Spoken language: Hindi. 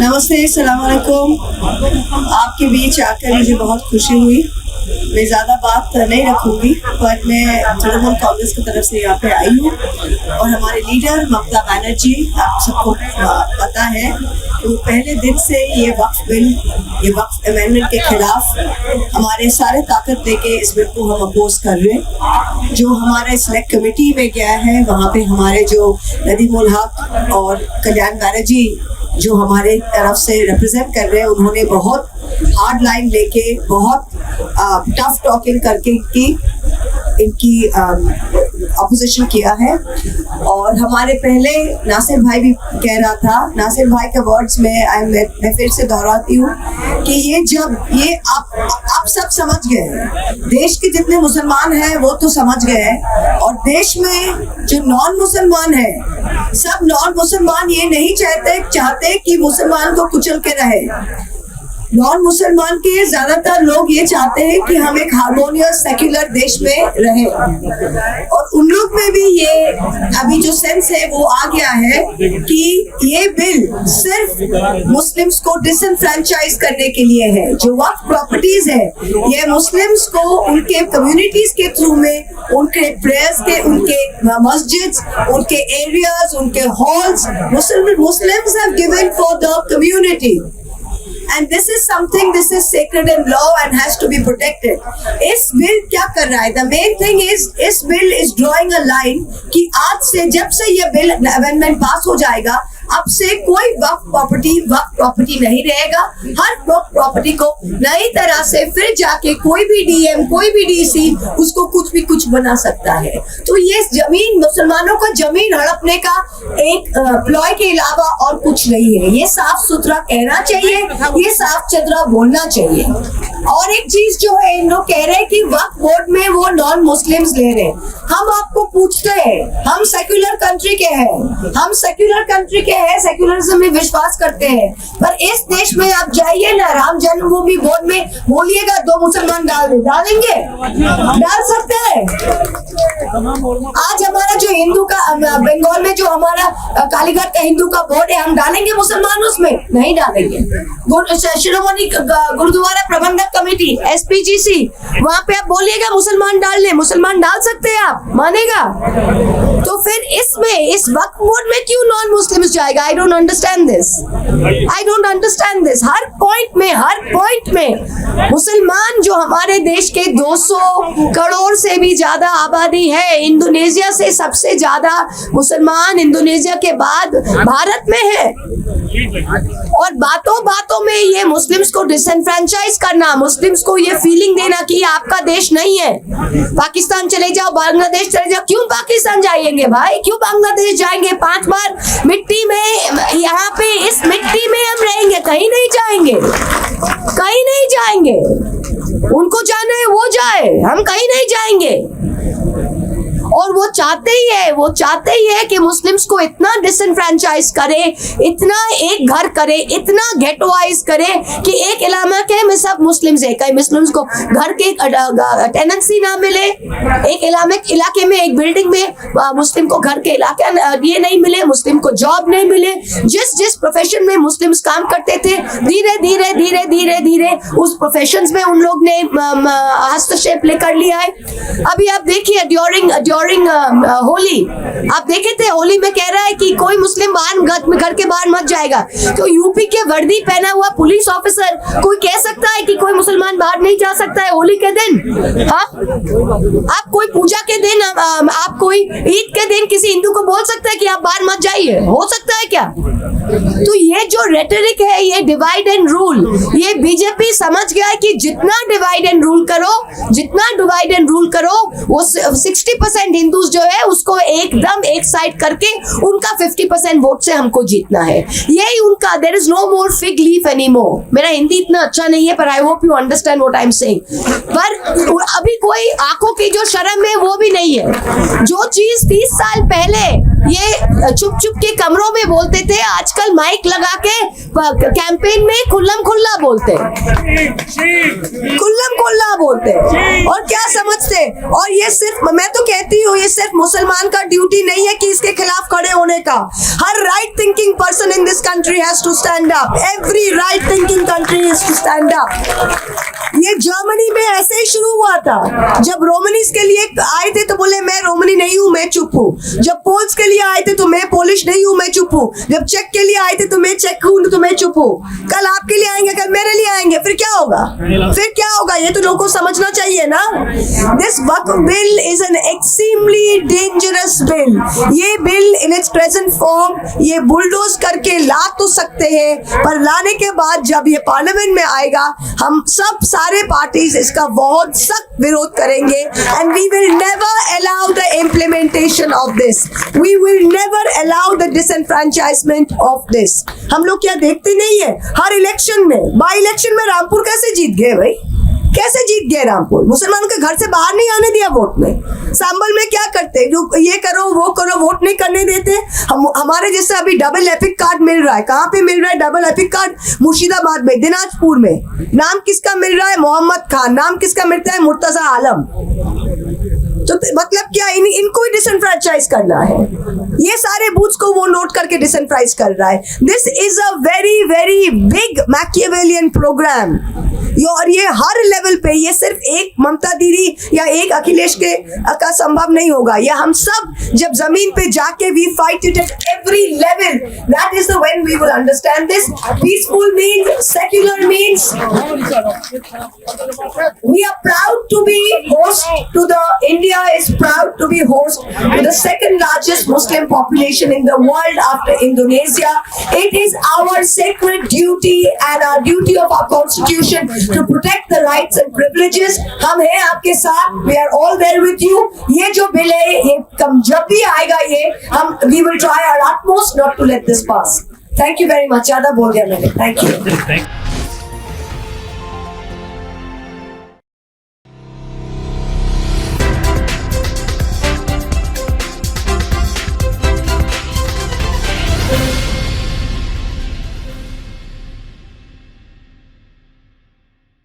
नमस्ते, सलाम अलैकुम। आपके बीच आकर मुझे बहुत खुशी हुई। मैं ज़्यादा बात नहीं रखूँगी, पर मैं तृणमूल कांग्रेस की तरफ से यहाँ पे आई हूँ और हमारे लीडर ममता बनर्जी, आप सबको पता है वो पहले दिन से ये वक्फ बिल, ये वक्फ अमेंडमेंट के खिलाफ हमारे सारे ताकत लेके इस बिल को हम अपोज कर रहे हैं। जो हमारे सिलेक्ट कमेटी में गया है, वहाँ पे हमारे जो नदीमुल हक और कल्याण बनर्जी जो हमारे तरफ से रिप्रेजेंट कर रहे हैं, उन्होंने बहुत हार्ड लाइन लेके, बहुत टफ टॉकिंग करके इनकी अपोजिशन किया है। और हमारे पहले नासिर भाई भी कह रहा था, नासिर भाई के वर्ड्स में मैं फिर से दोहराती हूँ कि ये आप सब समझ गए हैं, देश के जितने मुसलमान हैं वो तो समझ गए हैं, और देश में जो नॉन मुसलमान है, सब नॉन मुसलमान ये नहीं चाहते कि मुसलमान को कुचल के रहे। नॉन मुसलमान के ज्यादातर लोग ये चाहते हैं कि हम एक हार्मोनियस सेक्युलर देश में रहें, और उन लोग में भी ये अभी जो सेंस है वो आ गया है कि ये बिल सिर्फ मुस्लिम्स को डिसएनफ्रेंचाइज करने के लिए है। जो वक्फ प्रॉपर्टीज है, ये मुस्लिम्स को उनके कम्युनिटीज के थ्रू में, उनके प्रेयर्स के, उनके मस्जिद्स, उनके एरियाज, उनके halls Muslims have given for the community, and this is something, this is sacred in law and has to be protected. इस बिल क्या कर रहा है? The main thing is, इस bill is drawing a line कि आज से, जब से ये बिल अमेंडमेंट पास हो जाएगा, अब से कोई वक्फ प्रॉपर्टी नहीं रहेगा। हर वक्फ प्रॉपर्टी को नई तरह से फिर जाके कोई भी डीएम, कोई भी डीसी उसको कुछ बना सकता है। तो ये जमीन, मुसलमानों का जमीन हड़पने का एक प्लॉय के अलावा और कुछ नहीं है। ये साफ सुथरा कहना चाहिए, ये साफ चदरा बोलना चाहिए। और एक चीज जो है, इन लोग कह रहे हैं कि वक्फ बोर्ड में वो नॉन मुस्लिम्स ले रहे हैं। हम आपको पूछते हैं, हम सेक्युलर कंट्री के हैं, हम सेक्युलर कंट्री के हैं, सेक्युलरिज्म में विश्वास करते हैं, पर इस देश में आप जाइए ना, राम जन्मभूमि बोर्ड में बोलिएगा 2 मुसलमान डालेंगे, डाल सकते हैं। आज हमारा जो हिंदू का, बंगाल में जो हमारा कालीघाट का हिंदू का बोर्ड है, हम डालेंगे मुसलमान उसमें? नहीं डालेंगे। शिरोमणि गुरुद्वारा प्रबंधक कमेटी SPGC, वहाँ पे आप बोलिएगा मुसलमान डाल ले, मुसलमान डाल सकते हैं, आप मानेगा? तो फिर इसमें, इस वक्फ बोर्ड में क्यों नॉन मुस्लिम्स जाएगा? I don't understand this. Her point में मुसलमान, जो हमारे देश के 200 करोड़ से भी ज्यादा आबादी है, इंडोनेशिया से सबसे ज्यादा मुसलमान इंडोनेशिया के बाद भारत में है, और बातों में ये मुस्लिम्स को डिसएनफ्रेंचाइज करना, मुस्लिम्स को ये फीलिंग देना कि आपका देश नहीं है, पाकिस्तान चले जाओ, बांग्लादेश चले जाओ। क्यों पाकिस्तान जाएंगे भाई? क्यों बांग्लादेश जाएंगे? 5 बार मिट्टी में, यहाँ पे इस मिट्टी में हम रहेंगे, कहीं नहीं जाएंगे। उनको जाना है वो जाए, हम कहीं नहीं जाएंगे। और वो चाहते ही है कि मुस्लिम्स को इतना डिसएनफ्रेंचाइज करे, इतना एक घर करे, इतना गेटोवाइज करे कि एक इलाके में सब मुस्लिम्स है, कहीं मुस्लिम्स को घर के टेनेंसी ना मिले, एक इलाके में, एक बिल्डिंग में मुस्लिम को घर के इलाके ये नहीं मिले, मुस्लिम को जॉब नहीं मिले। जिस प्रोफेशन में मुस्लिम्स काम करते थे, धीरे उस प्रोफेशंस में उन लोग ने हस्तक्षेप लेकर लिया है। अभी आप देखिए, ड्यूरिंग होली, आप देखे थे, होली में कह रहा है कि कोई मुस्लिम घर के बाहर मत जाएगा। तो यूपी के वर्दी पहना हुआ पुलिस ऑफिसर कोई कह सकता है कि कोई मुसलमान बाहर नहीं जा सकता है होली के दिन? हाँ, आप कोई पूजा के दिन, आप कोई ईद के दिन किसी हिंदू को बोल सकता है कि आप बाहर मत जाइए? हो सकता है क्या? तो ये जो रेटरिक है, ये डिवाइड एंड रूल, ये बीजेपी समझ गया है कि जितना डिवाइड एंड रूल करो, वो 60% हिंदूज जो है उसको एकदम एक साइड करके उनका 50% वोट से हमको जीतना है। यही उनका, there is no more fig leaf anymore. मेरा हिंदी इतना अच्छा नहीं है, पर I hope you understand what I am saying. पर अभी कोई आंखों की जो शर्म है वो भी नहीं है। जो चीज 30 साल पहले ये चुप चुप के कमरों में बोलते थे, आजकल माइक लगा के कैंपेन में खुल्लम खुल्ला बोलते हैं, खुल्लम खुल्ला बोलते हैं। और क्या समझते, और ये सिर्फ, मैं तो कहती हूँ ये सिर्फ मुसलमान का ड्यूटी नहीं है कि इसके खिलाफ खड़े होने का। हर right thinking person in this country has to stand up. Every right thinking country is to stand up. ये जर्मनी में ऐसे ही शुरू हुआ था। जब रोमनीज के लिए आए थे तो बोले मैं रोमनी नहीं हूं, मैं चुप हूं। जब पोल्स के लिए आए थे तो मैं पोलिश नहीं हूं, मैं चुप हूं। जब चेक के लिए आए थे तो मैं चेक हूं, तो मैं चुप हूं। कल आपके लिए आएंगे, कल मेरे लिए आएंगे, फिर क्या होगा? फिर क्या होगा? ये तो लोगों को समझना चाहिए ना। This Waqf bill is an extremely dangerous bill. ये bill in its present form ये बुलडोज करके ला तो सकते हैं, पर लाने के बाद जब ये पार्लियामेंट में आएगा, हम सब सारे पार्टीज इसका बहुत सख्त विरोध करेंगे। And we will never allow the implementation of this. We will never allow the disenfranchisement of this. हम लोग क्या देखते नहीं है, हर इलेक्शन में, बाई इलेक्शन में रामपुर कैसे जीत गए भाई? कैसे जीत गए रामपुर? मुसलमानों के घर से बाहर नहीं आने दिया वोट में। सांबल में क्या करते, ये करो वो करो, वोट नहीं करने देते। हमारे जैसे अभी डबल एपिक कार्ड मिल रहा है। कहाँ पे मिल रहा है डबल एपिक कार्ड? मुर्शिदाबाद में, दिनाजपुर में। नाम किसका मिल रहा है? मोहम्मद खान। नाम किसका मिलता है? मुर्तजा आलम। तो मतलब क्या, इनको ही डिसएनफ्रेंचाइज करना है। ये सारे बूथ्स को वो नोट करके डिसएनफ्रेंचाइज कर रहा है। This is a very very big Machiavellian programme. और ये हर लेवल पे, ये सिर्फ एक ममता दीदी या एक अखिलेश के का संभव नहीं होगा। ये हम सब जब जमीन पे जाके we fight it at every level, that is the when we will understand this. Peaceful means, secular means, we are proud to be host to the, India is proud to be host to the second largest Muslim population in the world after Indonesia. It is our sacred duty and our duty of our constitution to protect the rights and privileges. हम हैं आपके साथ, we are all there with you. ये जो बिल है, ये कम जब भी आएगा, ये हम we will try our utmost not to let this pass. Thank you very much. ज़्यादा बोल दिया मैंने. Thank you.